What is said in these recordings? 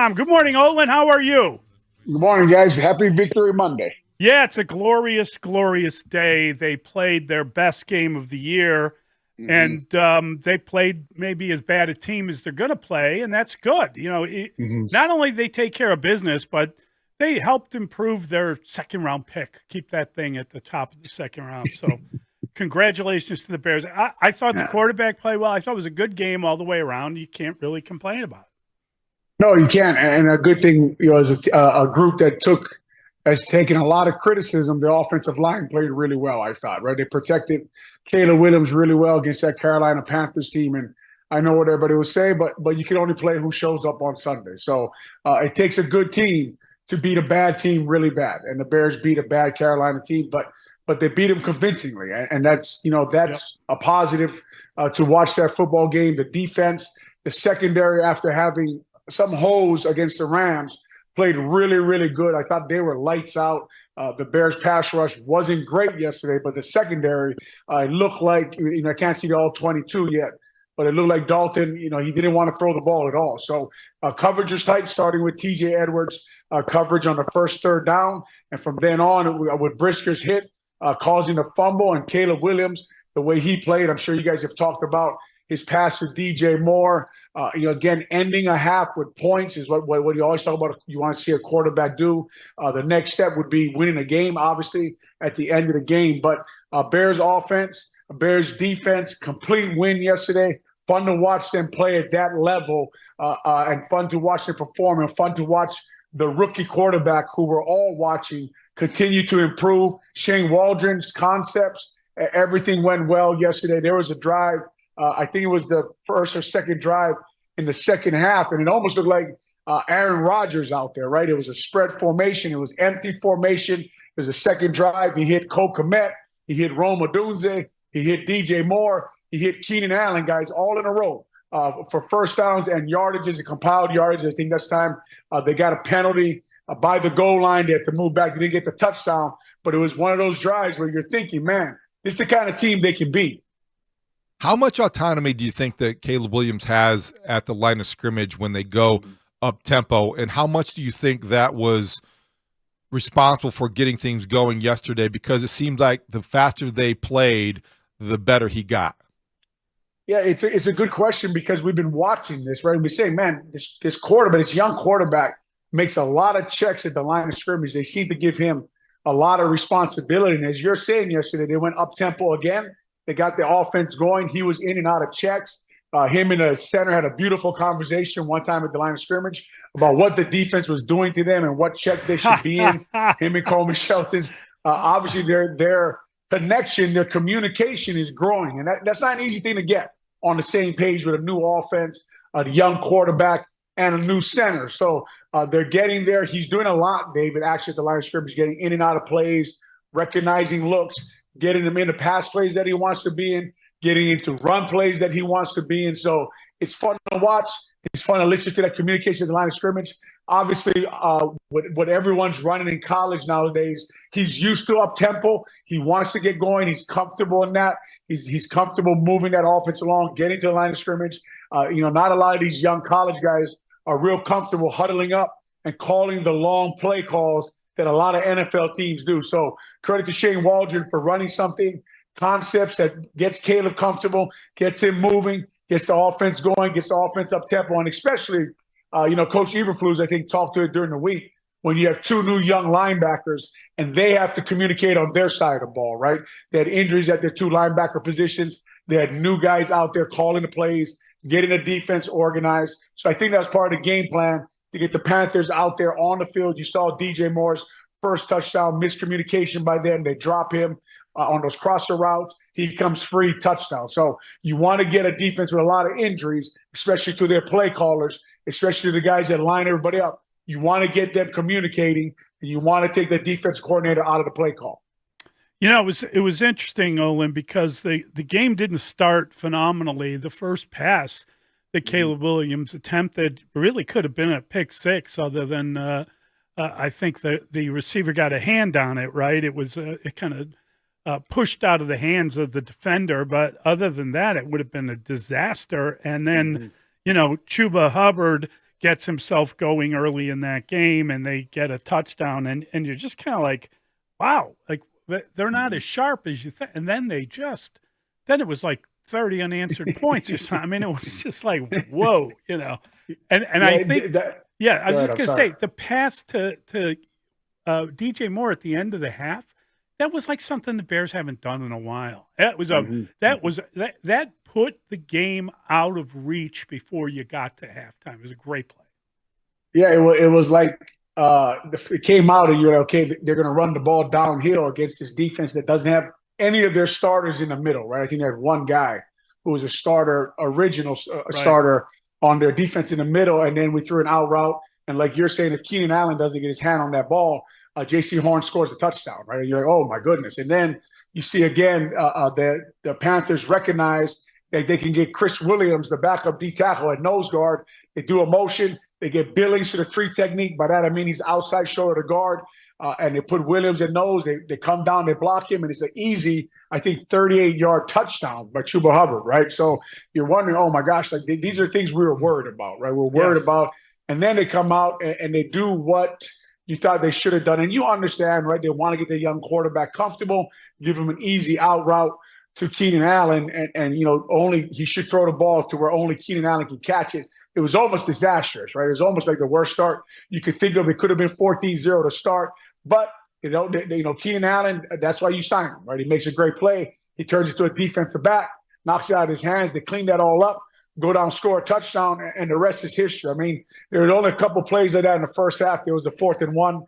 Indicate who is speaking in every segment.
Speaker 1: Tom. Good morning, Olin. How are you?
Speaker 2: Good morning, guys. Happy Victory Monday.
Speaker 1: Yeah, it's a glorious, glorious day. They played their best game of the year, and they played maybe as bad a team as they're going to play, and that's good. You know, not only they take care of business, but they helped improve their second-round pick, keep that thing at the top of the second round. So congratulations to the Bears. I thought the quarterback played well. I thought it was a good game all the way around. You can't really complain about it.
Speaker 2: No, you can't. And a good thing, you know, as a group that has taken a lot of criticism, the offensive line played really well, I thought, right? They protected Caleb Williams really well against that Carolina Panthers team. And I know what everybody would say, but you can only play who shows up on Sunday. So it takes a good team to beat a bad team really bad. And the Bears beat a bad Carolina team, but they beat them convincingly. And that's, you know, that's a positive to watch that football game. The defense, the secondary, after having some holes against the Rams, played really, really good. I thought they were lights out. The Bears pass rush wasn't great yesterday, but the secondary, it looked like, you know, I can't see all 22 yet, but it looked like Dalton, you know, he didn't want to throw the ball at all. So coverage is tight, starting with T.J. Edwards, coverage on the first third down. And from then on, with Brisker's hit, causing a fumble, and Caleb Williams, the way he played, I'm sure you guys have talked about his pass to DJ Moore. You know, again, ending a half with points is what you always talk about. You want to see a quarterback do. The next step would be winning a game, obviously, at the end of the game. But Bears offense, Bears defense, complete win yesterday. Fun to watch them play at that level, and fun to watch them perform, and fun to watch the rookie quarterback who we're all watching continue to improve. Shane Waldron's concepts, everything went well yesterday. There was a drive. I think it was the first or second drive in the second half, and it almost looked like Aaron Rodgers out there, right? It was a spread formation. It was empty formation. There's a second drive. He hit Cole Kmet. He hit Rome Odunze. He hit DJ Moore. He hit Keenan Allen, guys, all in a row for first downs and yardages and compiled yardage. I think this time they got a penalty by the goal line. They had to move back. They didn't get the touchdown, but it was one of those drives where you're thinking, man, this is the kind of team they can beat.
Speaker 3: How much autonomy do you think that Caleb Williams has at the line of scrimmage when they go up tempo, and how much do you think that was responsible for getting things going yesterday? Because it seems like the faster they played, the better he got.
Speaker 2: Yeah, it's a good question, because we've been watching this, right? We're saying, man, this quarterback, this young quarterback, makes a lot of checks at the line of scrimmage. They seem to give him a lot of responsibility. And as you're saying yesterday, they went up tempo again. They got the offense going. He was in and out of checks. Him and the center had a beautiful conversation one time at the line of scrimmage about what the defense was doing to them and what check they should be in. Him and Coleman Shelton. Obviously, their connection, their communication is growing. And that's not an easy thing to get on the same page with a new offense, a young quarterback, and a new center. So they're getting there. He's doing a lot, David, actually at the line of scrimmage, getting in and out of plays, recognizing looks, getting him into pass plays that he wants to be in, getting into run plays that he wants to be in. So it's fun to watch. It's fun to listen to that communication at the line of scrimmage. Obviously, what everyone's running in college nowadays, he's used to up-tempo. He wants to get going. He's comfortable in that. He's comfortable moving that offense along, getting to the line of scrimmage. You know, not a lot of these young college guys are real comfortable huddling up and calling the long play calls that a lot of NFL teams do. So credit to Shane Waldron for running something, concepts that gets Caleb comfortable, gets him moving, gets the offense going, gets the offense up tempo. And especially, you know, Coach Eberflus, I think, talked to it during the week, when you have two new young linebackers and they have to communicate on their side of the ball, right? They had injuries at their two linebacker positions. They had new guys out there calling the plays, getting the defense organized. So I think that was part of the game plan to get the Panthers out there on the field. You saw DJ Moore's first touchdown, miscommunication by them. They drop him on those crosser routes. He comes free, touchdown. So you want to get a defense with a lot of injuries, especially to their play callers, especially the guys that line everybody up. You want to get them communicating, and you want to take the defense coordinator out of the play call.
Speaker 1: You know, it was interesting, Olin, because the game didn't start phenomenally. The first pass that Caleb Williams attempted really could have been a pick six, other than I think the receiver got a hand on it, right? It was it kind of pushed out of the hands of the defender, but other than that, it would have been a disaster. And then, you know, Chuba Hubbard gets himself going early in that game, and they get a touchdown, and you're just kind of like, wow, like they're not as sharp as you think. And then then it was like 30 unanswered points or something. I mean, it was just like, whoa, you know. And I think, I was just going to say, the pass to DJ Moore at the end of the half, that was like something the Bears haven't done in a while. That was that put the game out of reach before you got to halftime. It was a great play.
Speaker 2: Yeah, it was like it came out and you're like, okay, they're going to run the ball downhill against this defense that doesn't have any of their starters in the middle, right? I think they had one guy who was a starter, starter on their defense in the middle, and then we threw an out route. And like you're saying, if Keenan Allen doesn't get his hand on that ball, J.C. Horn scores a touchdown, right? And you're like, oh, my goodness. And then you see again the Panthers recognize that they can get Chris Williams, the backup D tackle, at nose guard. They do a motion. They get Billings to the 3 technique. By that, I mean he's outside shoulder to guard. And they put Williams at nose. They come down, they block him, and it's an easy, I think, 38-yard touchdown by Chuba Hubbard, right? So you're wondering, oh, my gosh, like these are things we were worried about, right? We're worried about. And then they come out and they do what you thought they should have done. And you understand, right? They want to get the young quarterback comfortable, give him an easy out route to Keenan Allen, and you know, only he should throw the ball to where only Keenan Allen can catch it. It was almost disastrous, right? It was almost like the worst start you could think of. It could have been 14-0 to start. But, Keenan Allen, that's why you sign him, right? He makes a great play. He turns it to a defensive back, knocks it out of his hands. They clean that all up, go down, score a touchdown, and the rest is history. I mean, there were only a couple plays like that in the first half. There was the 4th and 1.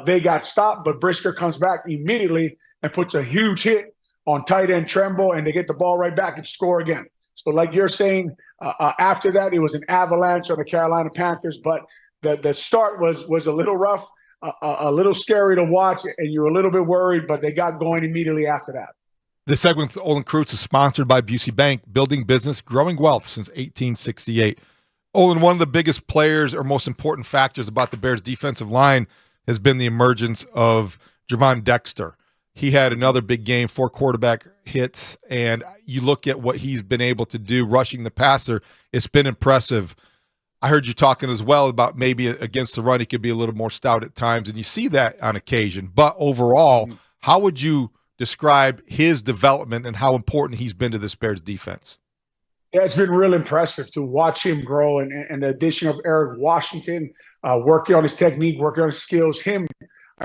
Speaker 2: They got stopped, but Brisker comes back immediately and puts a huge hit on tight end Tremble, and they get the ball right back and score again. So like you're saying, after that, it was an avalanche on the Carolina Panthers, but the start was a little rough. A little scary to watch, and you're a little bit worried, but they got going immediately after that.
Speaker 3: This segment with Olin Kreutz is sponsored by Busey Bank, building business, growing wealth since 1868. Olin, one of the biggest players or most important factors about the Bears' defensive line has been the emergence of Javon Dexter. He had another big game, 4 quarterback hits, and you look at what he's been able to do rushing the passer. It's been impressive. I heard you talking as well about maybe against the run, he could be a little more stout at times, and you see that on occasion. But overall, how would you describe his development and how important he's been to this Bears defense?
Speaker 2: Yeah, it's been real impressive to watch him grow, and the addition of Eric Washington, working on his technique, working on his skills. I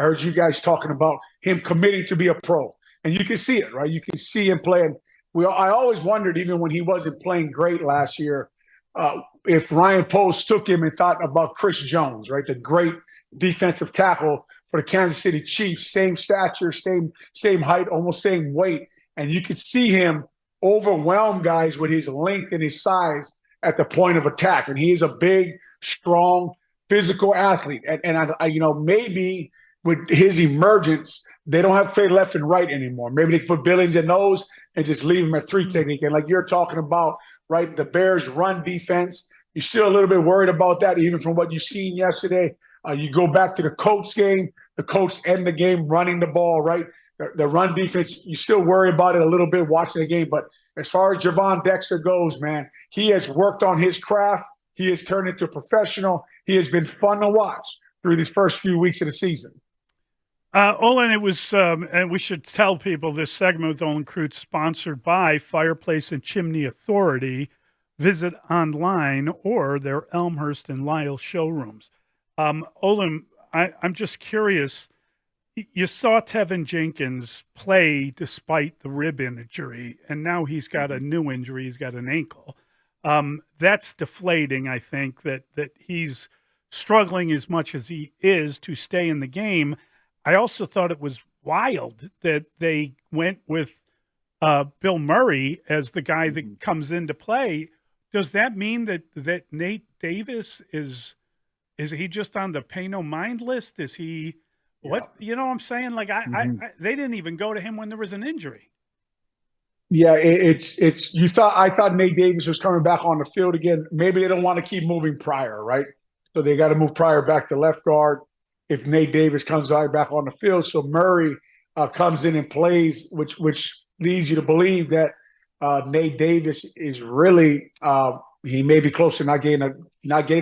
Speaker 2: heard you guys talking about him committing to be a pro, and you can see it, right? You can see him playing. I always wondered, even when he wasn't playing great last year, if Ryan Post took him and thought about Chris Jones, right, the great defensive tackle for the Kansas City Chiefs, same stature, same height, almost same weight, and you could see him overwhelm guys with his length and his size at the point of attack. And he is a big, strong, physical athlete. And maybe with his emergence, they don't have to play left and right anymore. Maybe they can put Billings in those and just leave him at 3 technique. And like you're talking about, right, the Bears' run defense, you're still a little bit worried about that, even from what you've seen yesterday. You go back to the Colts game, the Colts end the game running the ball, right? The run defense, you still worry about it a little bit watching the game. But as far as Javon Dexter goes, man, he has worked on his craft. He has turned into a professional. He has been fun to watch through these first few weeks of the season.
Speaker 1: Olin, it was, and we should tell people this segment with Olin Kreutz sponsored by Fireplace and Chimney Authority. Visit online or their Elmhurst and Lisle showrooms. Olin, I'm just curious. You saw Tevin Jenkins play despite the rib injury, and now he's got a new injury. He's got an ankle. That's deflating, I think, that he's struggling as much as he is to stay in the game. I also thought it was wild that they went with Bill Murray as the guy that comes into play. Does that mean that Nate Davis is he just on the pay no mind list? Is he what? You know what I'm saying? Like they didn't even go to him when there was an injury.
Speaker 2: Yeah, I thought Nate Davis was coming back on the field again. Maybe they don't want to keep moving Pryor, right? So they got to move Pryor back to left guard if Nate Davis comes right back on the field. So Murray comes in and plays, which leads you to believe that Nate Davis is really he may be close to not getting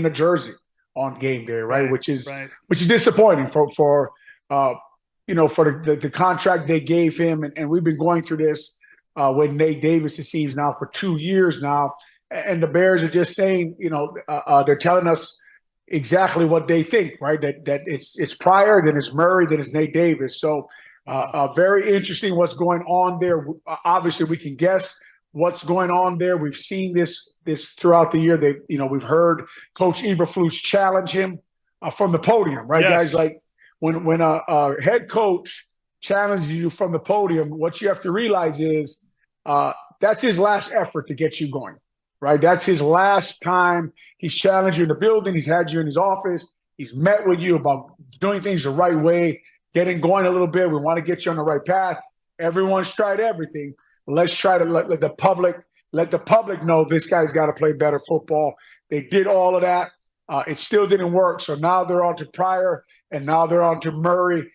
Speaker 2: a jersey, on game day, right? Which is
Speaker 1: right.
Speaker 2: disappointing for the contract they gave him, and we've been going through this with Nate Davis, it seems now for 2 years now, and the Bears are just saying, they're telling us exactly what they think, right? That it's Pryor, then it's Murray, then it's Nate Davis. So very interesting what's going on there. Obviously, we can guess what's going on there. We've seen this throughout the year. We've heard Coach Eberflus challenge him from the podium, right,
Speaker 1: yes.
Speaker 2: guys? Like when a head coach challenges you from the podium, what you have to realize is that's his last effort to get you going, right? That's his last time he's challenged you in the building. He's had you in his office. He's met with you about doing things the right way, getting going a little bit. We want to get you on the right path. Everyone's tried everything. Let's try to let the public know this guy's got to play better football. They did all of that. It still didn't work. So now they're on to Pryor, and now they're on to Murray,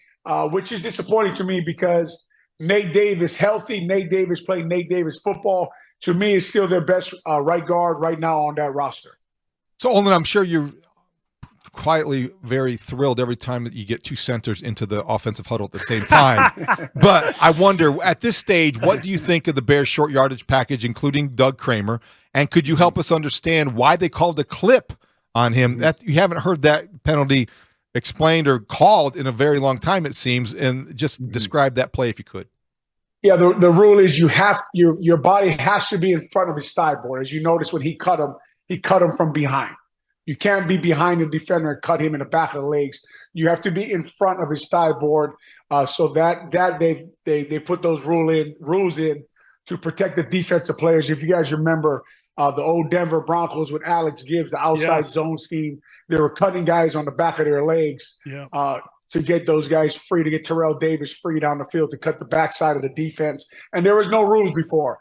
Speaker 2: which is disappointing to me because Nate Davis, healthy, Nate Davis playing Nate Davis football, to me is still their best right guard right now on that roster.
Speaker 3: So, Olin, I'm sure you're quietly very thrilled every time that you get two centers into the offensive huddle at the same time. But I wonder, at this stage, what do you think of the Bears' short yardage package, including Doug Kramer? And could you help us understand why they called a clip on him? That you haven't heard that penalty explained or called in a very long time, it seems, and just describe that play if you could.
Speaker 2: Yeah, the rule is your body has to be in front of his thigh board. As you notice when he cut him from behind. You can't be behind the defender and cut him in the back of the legs. You have to be in front of his thigh board. So that they put those rules in to protect the defensive players. If you guys remember the old Denver Broncos with Alex Gibbs, the outside zone scheme, they were cutting guys on the back of their legs to get those guys free, to get Terrell Davis free down the field to cut the backside of the defense. And there was no rules before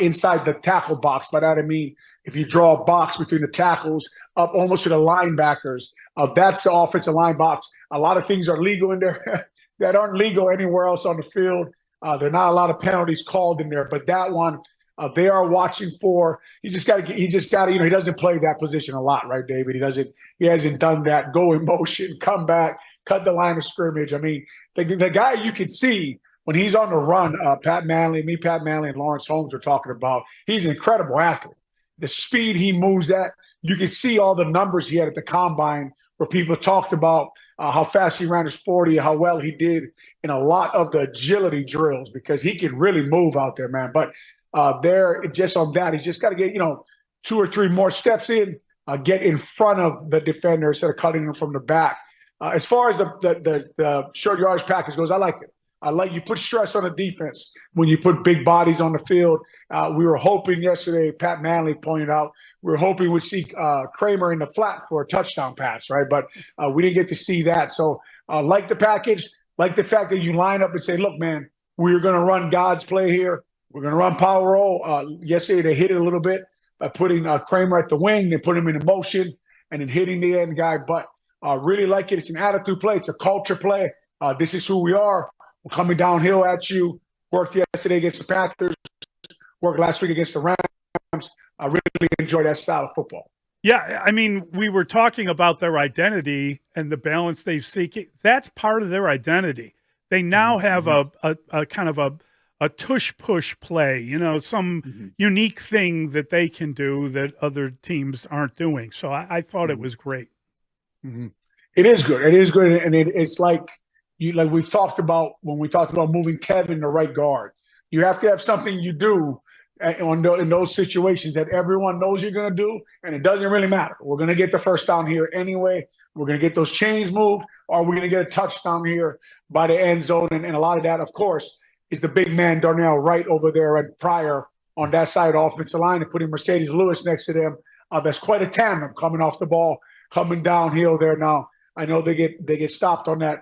Speaker 2: inside the tackle box. By that I mean, if you draw a box between the tackles up almost to the linebackers, that's the offensive line box. A lot of things are legal in there that aren't legal anywhere else on the field. There are not a lot of penalties called in there, but that one they are watching for. He just got to. He doesn't play that position a lot, right, David? He hasn't done that. Go in motion, come back, cut the line of scrimmage. I mean, the guy you can see when he's on the run. Pat Manley, and Lawrence Holmes are talking about. He's an incredible athlete. The speed he moves at. You can see all the numbers he had at the combine where people talked about how fast he ran his 40, how well he did in a lot of the agility drills because he can really move out there, man. But just on that, he's just got to get, 2 or 3 more steps in, get in front of the defender instead of cutting him from the back. As far as the short yardage package goes, I like it. I like you put stress on the defense when you put big bodies on the field. We were hoping yesterday, Pat Manley pointed out, we were hoping we'd see Kramer in the flat for a touchdown pass, right? But we didn't get to see that. So like the package, like the fact that you line up and say, look, man, we're going to run God's play here. We're going to run power roll. Yesterday they hit it a little bit by putting Kramer at the wing, then put him in motion, and then hitting the end guy. But really like it. It's an attitude play. It's a culture play. This is who we are. We're coming downhill at you. Worked yesterday against the Panthers. Worked last week against the Rams. I really enjoy that style of football.
Speaker 1: Yeah, I mean, we were talking about their identity and the balance they seek. That's part of their identity. They now have a kind of a tush-push play, some unique thing that they can do that other teams aren't doing. So I thought it was great.
Speaker 2: It is good. It is good, and it's like we've talked about when we talked about moving Tevin to right guard. You have to have something you do in those situations that everyone knows you're going to do, and it doesn't really matter. We're going to get the first down here anyway. We're going to get those chains moved, or we're going to get a touchdown here by the end zone. And a lot of that, of course, is the big man Darnell Wright over there at Pryor on that side offensive line and putting Mercedes Lewis next to them. That's quite a tandem coming off the ball, coming downhill there now. I know they get stopped on that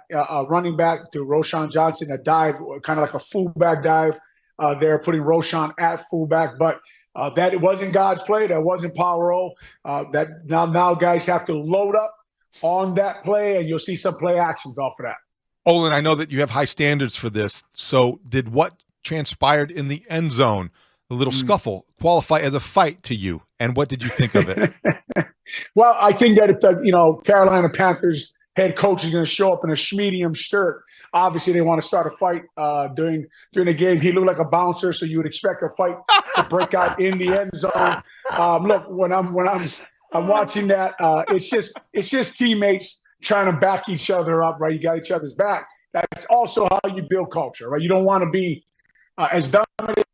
Speaker 2: running back to Roschon Johnson, a dive, kind of like a fullback dive. They're putting Roschon at fullback, but that it wasn't God's play. That wasn't power roll. That now guys have to load up on that play, and you'll see some play actions off of that.
Speaker 3: Olin, I know that you have high standards for this. So did what transpired in the end zone a little scuffle qualify as a fight to you? And what did you think of it?
Speaker 2: Well, I think that if the Carolina Panthers head coach is going to show up in a medium shirt, obviously they want to start a fight during the game. He looked like a bouncer, so you would expect a fight to break out in the end zone. Look, when I'm watching that, it's just teammates trying to back each other up, right? You got each other's back. That's also how you build culture, right? You don't want to be as dumb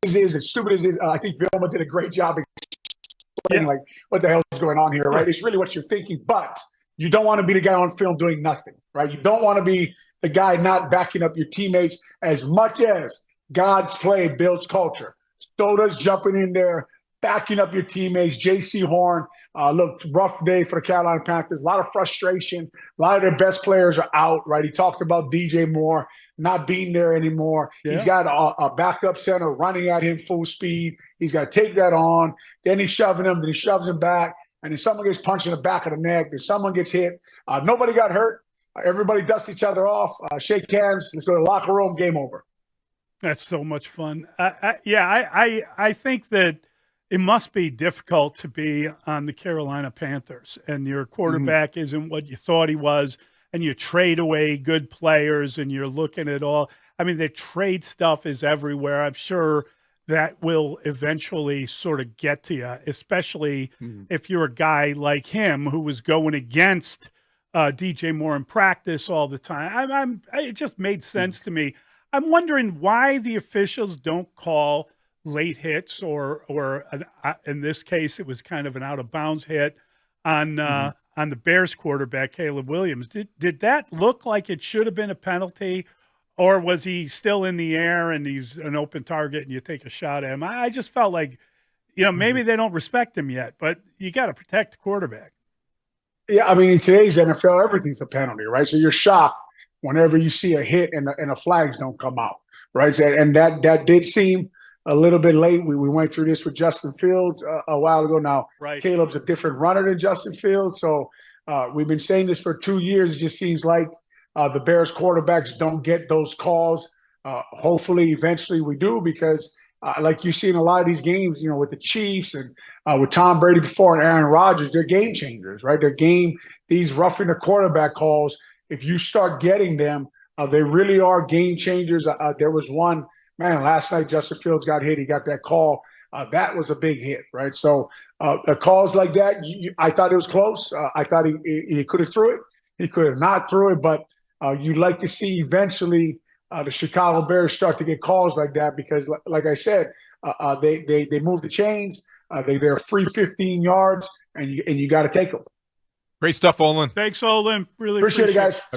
Speaker 2: as it is, as stupid as it is. I think Vilma did a great job explaining, like, what the hell is going on here, right? It's really what you're thinking, but you don't want to be the guy on film doing nothing, right? You don't want to be the guy not backing up your teammates. As much as God's play builds culture, so does jumping in there, backing up your teammates. J.C. Horn, looked rough day for the Carolina Panthers. A lot of frustration. A lot of their best players are out, right? He talked about DJ Moore not being there anymore. Yeah. He's got a backup center running at him full speed. He's got to take that on. Then he's shoving him. Then he shoves him back. And then someone gets punched in the back of the neck. Then someone gets hit. Nobody got hurt. Everybody dusts each other off. Shake hands. Let's go to the locker room. Game over.
Speaker 1: That's so much fun. I think that it must be difficult to be on the Carolina Panthers and your quarterback isn't what you thought he was, and you trade away good players and you're looking at all. I mean, the trade stuff is everywhere. I'm sure that will eventually sort of get to you, especially if you're a guy like him who was going against DJ Moore in practice all the time. It just made sense to me. I'm wondering why the officials don't call late hits or in this case, it was kind of an out of bounds hit on the Bears quarterback, Caleb Williams. Did that look like it should have been a penalty, or was he still in the air and he's an open target and you take a shot at him? I just felt like, maybe they don't respect him yet, but you got to protect the quarterback.
Speaker 2: Yeah, I mean, in today's NFL, everything's a penalty, right? So you're shocked whenever you see a hit and the flags don't come out, right? So, and that did seem a little bit late. We went through this with Justin Fields a while ago now. Right. Caleb's a different runner than Justin Fields. So we've been saying this for 2 years. It just seems like the Bears quarterbacks don't get those calls. Hopefully, eventually we do, because like you see in a lot of these games, with the Chiefs and with Tom Brady before and Aaron Rodgers, they're game changers, right? These roughing the quarterback calls, if you start getting them, they really are game changers. There was one, last night Justin Fields got hit. He got that call. That was a big hit, right? So calls like that, I thought it was close. I thought he could have threw it. He could have not threw it, but you'd like to see eventually the Chicago Bears start to get calls like that, because, like I said, they move the chains. They're free 15 yards, and you got to take them.
Speaker 3: Great stuff, Olin.
Speaker 1: Thanks, Olin. Really
Speaker 2: appreciate it, guys.